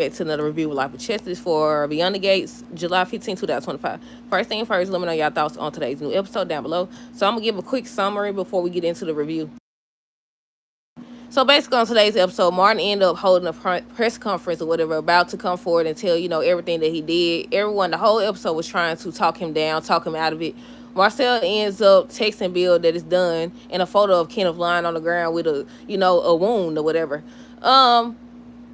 back to another review of Life with Chess for Beyond the Gates, July 15, 2025. First thing first, let me know y'all thoughts on today's new episode down below. So I'm going to give a quick summary before we get into the review. So basically on today's episode, Martin ended up holding a press conference or whatever, about to come forward and tell, everything that he did. Everyone, the whole episode was trying to talk him down, talk him out of it. Marcel ends up texting Bill that it's done and a photo of Kenneth lying on the ground with a wound or whatever.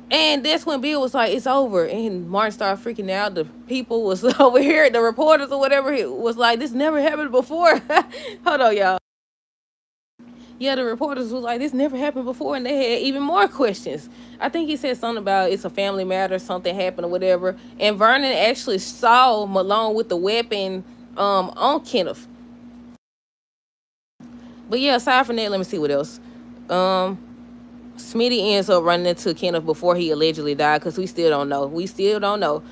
And that's when Bill was like, it's over. And Martin started freaking out. The people was over here, the reporters or whatever, was like, this never happened before. Hold on, y'all. Yeah, the reporters was like, this never happened before. And they had even more questions. I think he said something about it's a family matter, something happened or whatever. And Vernon actually saw Malone with the weapon on Kenneth. But yeah, aside from that, let me see what else. Smitty ends up running into Kenneth before he allegedly died, because we still don't know.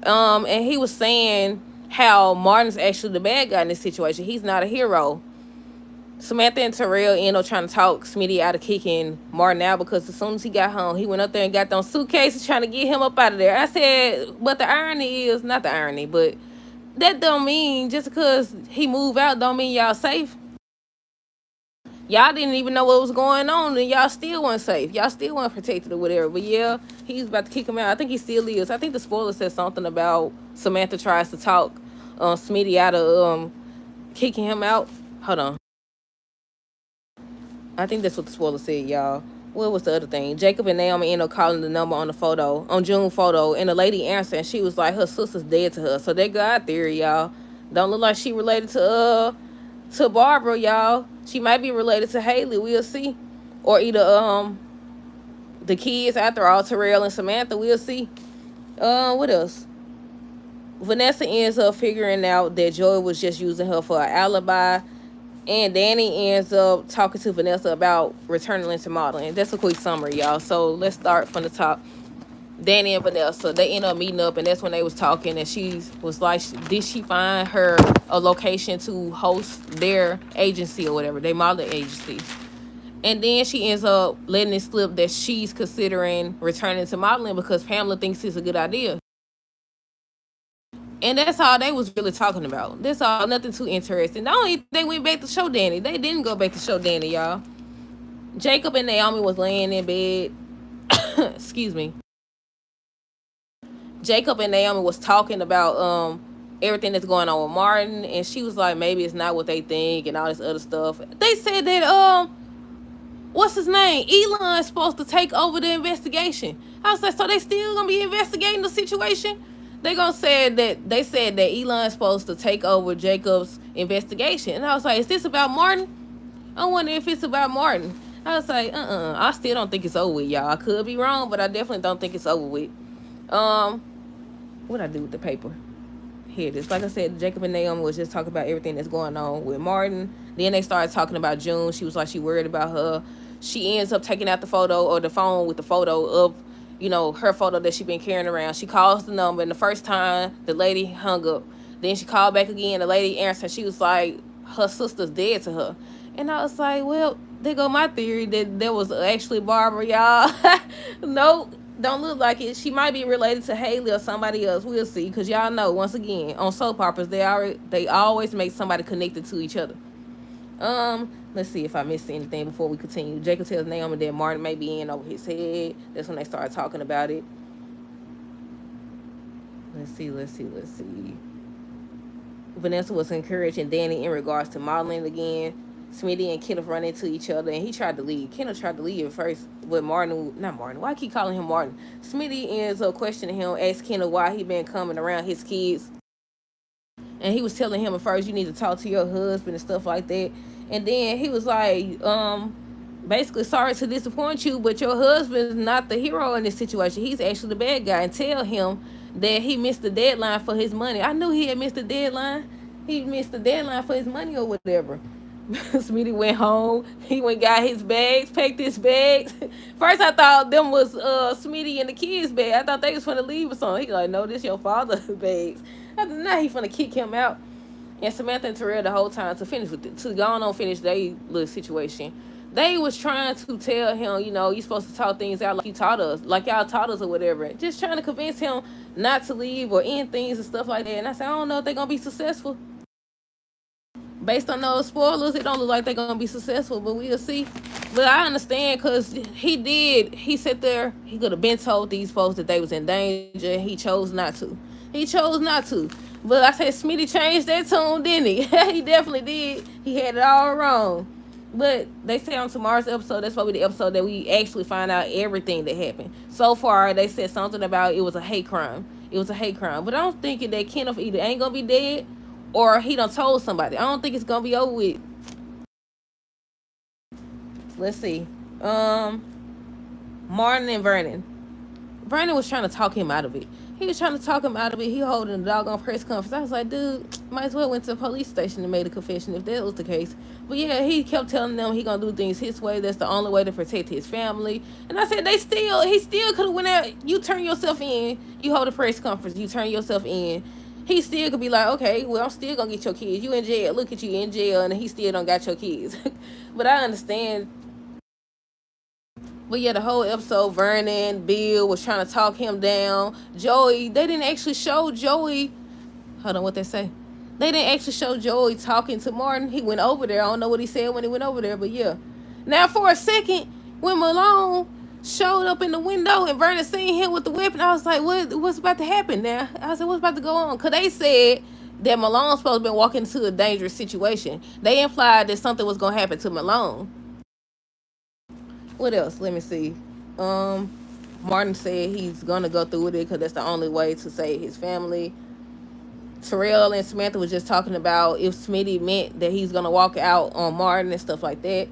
And he was saying how Martin's actually the bad guy in this situation. He's not a hero. Samantha and Terrell end up trying to talk Smitty out of kicking Martin out, because as soon as he got home, he went up there and got those suitcases trying to get him up out of there. I said, but the irony is, not the irony, but that don't mean just because he moved out don't mean y'all safe. Y'all didn't even know what was going on, and y'all still weren't safe. Y'all still weren't protected or whatever. But yeah, he's about to kick him out. I think he still is. I think the spoiler said something about Samantha tries to talk Smitty out of kicking him out. Hold on. I think that's what the spoiler said, y'all. What was the other thing? Jacob and Naomi ended up calling the number on the photo, on June's photo, and the lady answered, and she was like, her sister's dead to her. So that God theory, y'all. Don't look like she related to Barbara, y'all. She might be related to Haley. We'll see. Or either the kids, after all, Terrell and Samantha. We'll see. What else? Vanessa ends up figuring out that Joey was just using her for an alibi. And Danny ends up talking to Vanessa about returning into modeling. That's a quick summary, y'all. So let's start from the top. Danny and Vanessa, they end up meeting up, and that's when they was talking, and she was like, did she find her a location to host their agency or whatever, their modeling agency. And then she ends up letting it slip that she's considering returning to modeling because Pamela thinks it's a good idea. And that's all they was really talking about. That's all, nothing too interesting. The only thing they went back to show Danny. They didn't go back to show Danny, y'all. Jacob and Naomi was laying in bed. Excuse me. Jacob and Naomi was talking about everything that's going on with Martin, and she was like, maybe it's not what they think and all this other stuff. They said that what's his name? Elon's supposed to take over the investigation. I was like, so they still gonna be investigating the situation? They said that Elon's supposed to take over Jacob's investigation. And I was like, is this about Martin? I wonder if it's about Martin. I was like, I still don't think it's over with, y'all. I could be wrong, but I definitely don't think it's over with. What I do with the paper? Here it is. Like I said, Jacob and Naomi was just talking about everything that's going on with Martin. Then they started talking about June. She was like, she worried about her. She ends up taking out the photo or the phone with the photo of, her photo that she been carrying around. She calls the number, and the first time the lady hung up. Then she called back again. The lady answered. She was like, her sister's dead to her. And I was like, well, there go my theory that there was actually Barbara, y'all. Nope. Don't look like it. She might be related to Haley or somebody else. We'll see. Because y'all know, once again, on soap operas, they always make somebody connected to each other. Let's see if I missed anything before we continue. Jacob tells Naomi that Martin may be in over his head. That's when they started talking about it. Let's see. Vanessa was encouraging Danny in regards to modeling again. Smitty and Kenneth run into each other, and he tried to leave. Kenneth tried to leave at first, but not Martin. Why I keep calling him Martin? Smitty ends up questioning him, asked Kenneth why he been coming around his kids. And he was telling him at first, you need to talk to your husband and stuff like that. And then he was like, basically, sorry to disappoint you, but your husband's not the hero in this situation. He's actually the bad guy. And tell him that he missed the deadline for his money. I knew he had missed the deadline. He missed the deadline for his money or whatever. Smitty went home. He went got his bags, packed his bags. First I thought them was Smitty and the kids' bag. I thought they was finna leave or something. He like, no, this your father's bags. I thought, now he finna kick him out. And Samantha and Terrell the whole time to go on finish their little situation. They was trying to tell him, you supposed to talk things out like you taught us, like y'all taught us or whatever. Just trying to convince him not to leave or end things and stuff like that. And I said, I don't know if they're gonna be successful. Based on those spoilers, it don't look like they're gonna be successful, but we'll see. But I understand because he sat there, he could have been told these folks that they was in danger. He chose not to. He chose not to. But I said Smitty changed that tune, didn't he? He definitely did. He had it all wrong. But they say on tomorrow's episode, that's probably the episode that we actually find out everything that happened. So far, they said something about it was a hate crime. It was a hate crime. But I don't think that Kenneth either ain't gonna be dead or he done told somebody. I don't think it's gonna be over with. Let's see. Martin and Vernon. Vernon was trying to talk him out of it. He was trying to talk him out of it. He holding a doggone press conference. I was like, dude, might as well went to the police station and made a confession if that was the case. But yeah, he kept telling them he gonna do things his way. That's the only way to protect his family. And I said, he still could have went out. You turn yourself in. You hold a press conference. You turn yourself in. He still could be like, okay, well, I'm still gonna get your kids. You in jail. Look at you in jail, and he still don't got your kids. But I understand. But yeah, the whole episode, Vernon, Bill was trying to talk him down. Joey, they didn't actually show Joey. Hold on, what they say? They didn't actually show Joey talking to Martin. He went over there. I don't know what he said when he went over there, but yeah. Now, for a second, when Malone showed up in the window and Vernon seen him with the weapon, I was like, what's about to happen now? I said, what's about to go on? Because they said that Malone's supposed to be walking into a dangerous situation. They implied that something was going to happen to Malone. What else? Let me see. Martin said he's gonna go through with it because that's the only way to save his family. Terrell and Samantha was just talking about if Smitty meant that he's gonna walk out on Martin and stuff like that.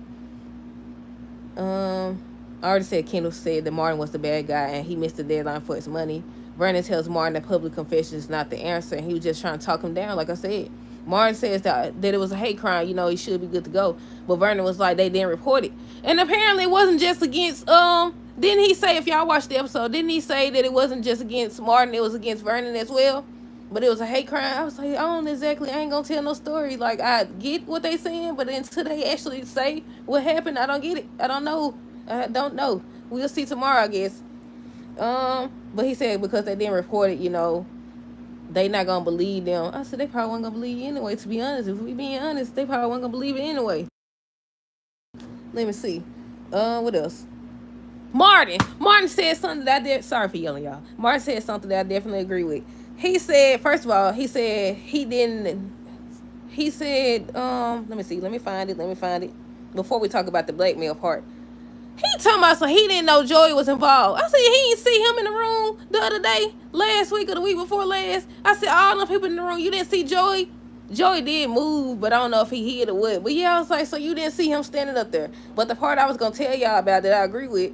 I already said Kendall said that Martin was the bad guy and he missed the deadline for his money. Vernon tells Martin that public confession is not the answer, and he was just trying to talk him down, like I said. Martin says that it was a hate crime, he should be good to go. But Vernon was like, they didn't report it. And apparently it wasn't just against, didn't he say, if y'all watched the episode, didn't he say that it wasn't just against Martin, it was against Vernon as well? But it was a hate crime. I was like, I ain't gonna tell no story. Like, I get what they saying, but until they actually say what happened, I don't get it. I don't know. We'll see tomorrow, I guess. But he said because they didn't report it, they not gonna believe them. I said they probably wasn't gonna believe you anyway, to be honest. If we being honest, they probably wasn't gonna believe it anyway. Let me see. What else? Martin said something that I did. Sorry for yelling, y'all. Martin said something that I definitely agree with. He said, first of all, he said he didn't. He said, let me see. Let me find it. Before we talk about the blackmail part. He talking about so he didn't know Joey was involved. I said he didn't see him in the room the other day, last week or the week before last. I said all the people in the room, you didn't see Joey? Joey did move, but I don't know if he hid or what. But yeah, I was like, so you didn't see him standing up there. But the part I was going to tell y'all about that I agree with,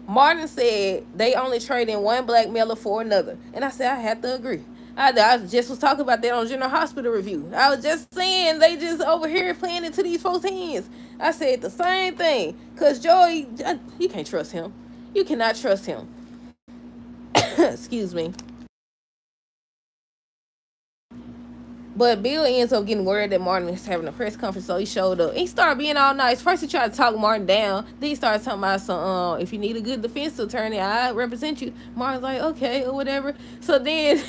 Martin said they only traded one blackmailer for another. And I said I had to agree. I just was talking about that on General Hospital Review. I was just saying they just over here playing into these folks' hands. I said the same thing. Because Joey, you can't trust him. You cannot trust him. Excuse me. But Bill ends up getting word that Martin is having a press conference, so he showed up. He started being all nice. First, he tried to talk Martin down. Then he started talking about some, if you need a good defense attorney, I represent you. Martin's like, okay, or whatever. So then,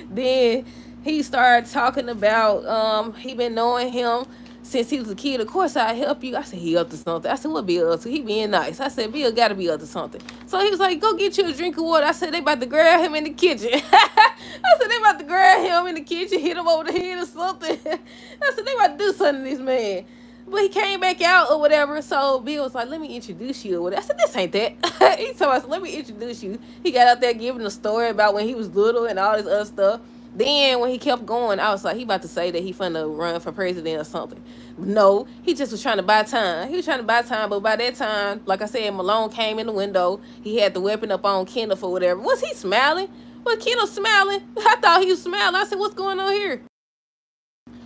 then he started talking about he been knowing him since he was a kid. Of course, I help you. I said, he up to something. I said, what Bill up to? He being nice. I said, Bill got to be up to something. So he was like, go get you a drink of water. I said, they about to grab him in the kitchen. I said, they about to grab him in the kitchen, hit him over the head or something. I said, they about to do something to this man. But he came back out or whatever. So Bill was like, let me introduce you or whatever. I said, this ain't that. He told us, let me introduce you. He got out there giving a story about when he was little and all this other stuff. Then when he kept going, I was like, he about to say that he finna run for president or something. No, he just was trying to buy time. He was trying to buy time, but by that time, like I said, Malone came in the window. He had the weapon up on Kendall for whatever. Was he smiling? Was Kendall smiling? I thought he was smiling. I said, what's going on here?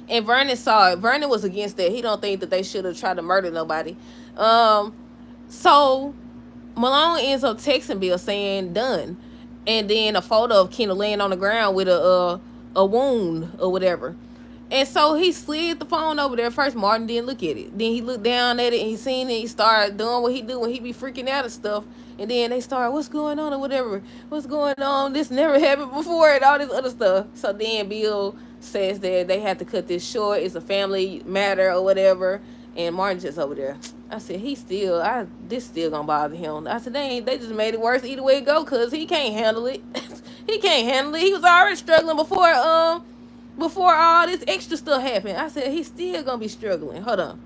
And Vernon saw it. Vernon was against that. He don't think that they should have tried to murder nobody. So Malone ends up texting Bill saying, done. And then a photo of Kendall laying on the ground with a wound or whatever. And so he slid the phone over there. First, Martin didn't look at it. Then he looked down at it and he seen it. He started doing what he do when he be freaking out and stuff. And then they start, what's going on or whatever. What's going on? This never happened before and all this other stuff. So then Bill says that they had to cut this short. It's a family matter or whatever. And Martin just over there. I said, this still gonna bother him. I said, they just made it worse either way it go, cause he can't handle it. He can't handle it. He was already struggling before all this extra stuff happened. I said, he's still gonna be struggling. Hold on.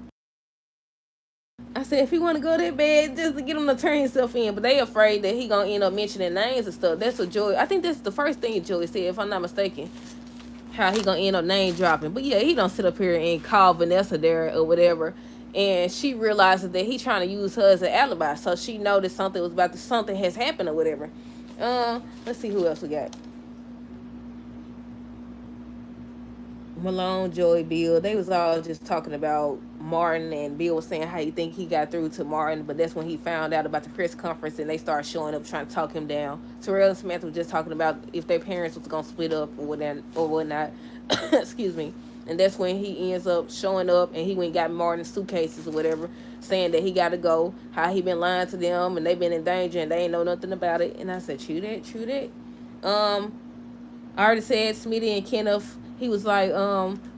I said, if he want to go that bad, just to get him to turn himself in. But they afraid that he gonna end up mentioning names and stuff. That's what Joey. I think that's the first thing Joey said, if I'm not mistaken. How he gonna end up name dropping. But yeah, he don't sit up here and call Vanessa there or whatever. And she realizes that he trying to use her as an alibi. So she noticed something has happened or whatever. Let's see who else we got. Malone, Joey, Bill, they was all just talking about Martin, and Bill was saying how he think he got through to Martin, but that's when he found out about the press conference and they started showing up trying to talk him down. Terrell and Samantha was just talking about if their parents was gonna split up or whatnot. Excuse me. And that's when he ends up showing up and he went and got Martin's suitcases or whatever, saying that he gotta go, how he been lying to them and they been in danger and they ain't know nothing about it. And I said, true that. I already said Smitty and Kenneth. He was like,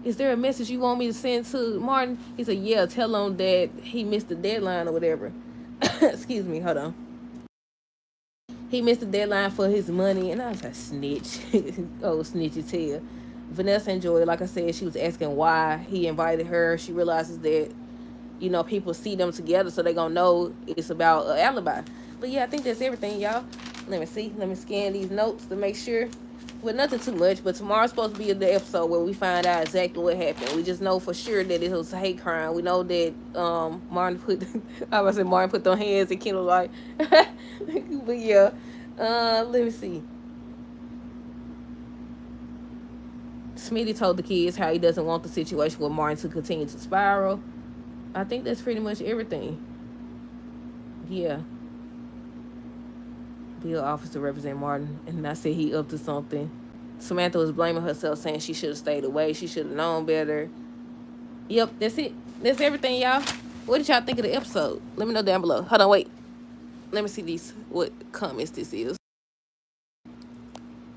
is there a message you want me to send to Martin? He said, yeah, tell him that he missed the deadline or whatever. Excuse me, hold on. He missed the deadline for his money. And I was like, snitch. Oh, snitchy tail. Vanessa and Joy, like I said, she was asking why he invited her. She realizes that, people see them together, so they gonna know it's about an alibi. But yeah, I think that's everything, y'all. Let me see. Let me scan these notes to make sure. Well, nothing too much, but tomorrow's supposed to be the episode where we find out exactly what happened. We just know for sure that it was a hate crime. We know that Martin put Martin put their hands in Kendall like but yeah. Let me see. Smitty told the kids how he doesn't want the situation with Martin to continue to spiral. I think that's pretty much everything. Yeah. Bill offers to represent Martin, and I said he up to something. Samantha was blaming herself, saying she should have stayed away. She should have known better. Yep, that's it. That's everything, y'all. What did y'all think of the episode? Let me know down below. Hold on, wait. Let me see what comments this is.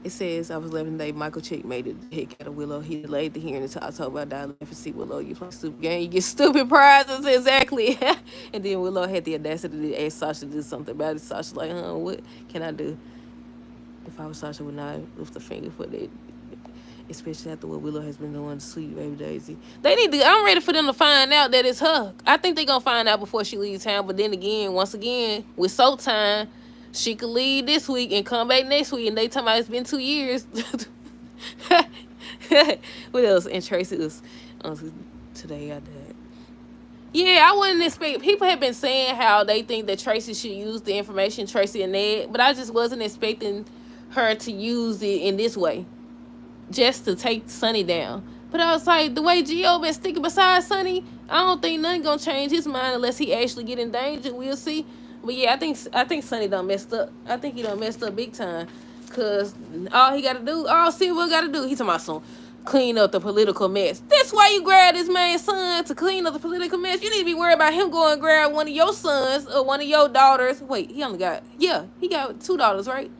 It says, I was 11 day. Michael Chick made it heck out of Willow. He delayed the hearing until October. I died laughing. See Willow, you play stupid game. You get stupid prizes. Exactly. And then Willow had the audacity to ask Sasha to do something about it. Sasha's like, what can I do? If I was Sasha, would not lift a finger for that. Especially after what Willow has been doing to sweet baby Daisy. I'm ready for them to find out that it's her. I think they're going to find out before she leaves town. But then again, once again, with Soul Time, she could leave this week and come back next week, and they talking about it's been 2 years. What else? And Tracy was, today I died. Yeah, I wouldn't expect. People have been saying how they think that Tracy should use the information, Tracy and Ned, but I just wasn't expecting her to use it in this way, just to take Sonny down. But I was like, the way Gio been sticking beside Sonny, I don't think nothing gonna change his mind unless he actually get in danger. We'll see. But yeah, I think Sonny done messed up. I think he done messed up big time. Cause all Silver gotta do, he's talking about some clean up the political mess. That's why you grab this man's son to clean up the political mess. You need to be worried about him going and grab one of your sons or one of your daughters. Wait, he got 2 daughters, right?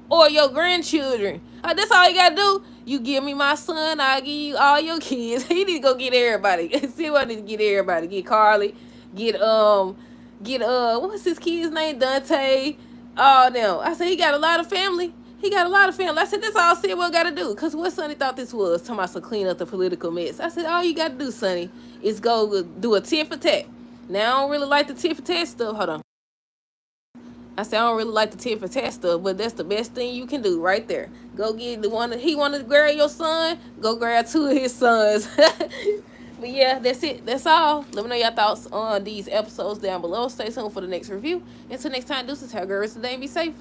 Or your grandchildren. That's all you gotta do. You give me my son, I'll give you all your kids. He need to go get everybody. See what I need to get everybody. Get Carly. Get what's his kid's name? Dante. All them. I said he got a lot of family. I said that's all Sidwell gotta do. Cause what Sonny thought this was, talking about to clean up the political mess. I said all you gotta do, Sonny, is go do a tit for tat. Now I don't really like the tit for tat stuff. Hold on. I said I don't really like the tit for tat stuff, but that's the best thing you can do right there. Go get the one that he wanted to grab your son. Go grab 2 of his sons. But yeah, that's it. That's all. Let me know your thoughts on these episodes down below. Stay tuned for the next review. Until next time, deuces. Have a great rest of the day and be safe.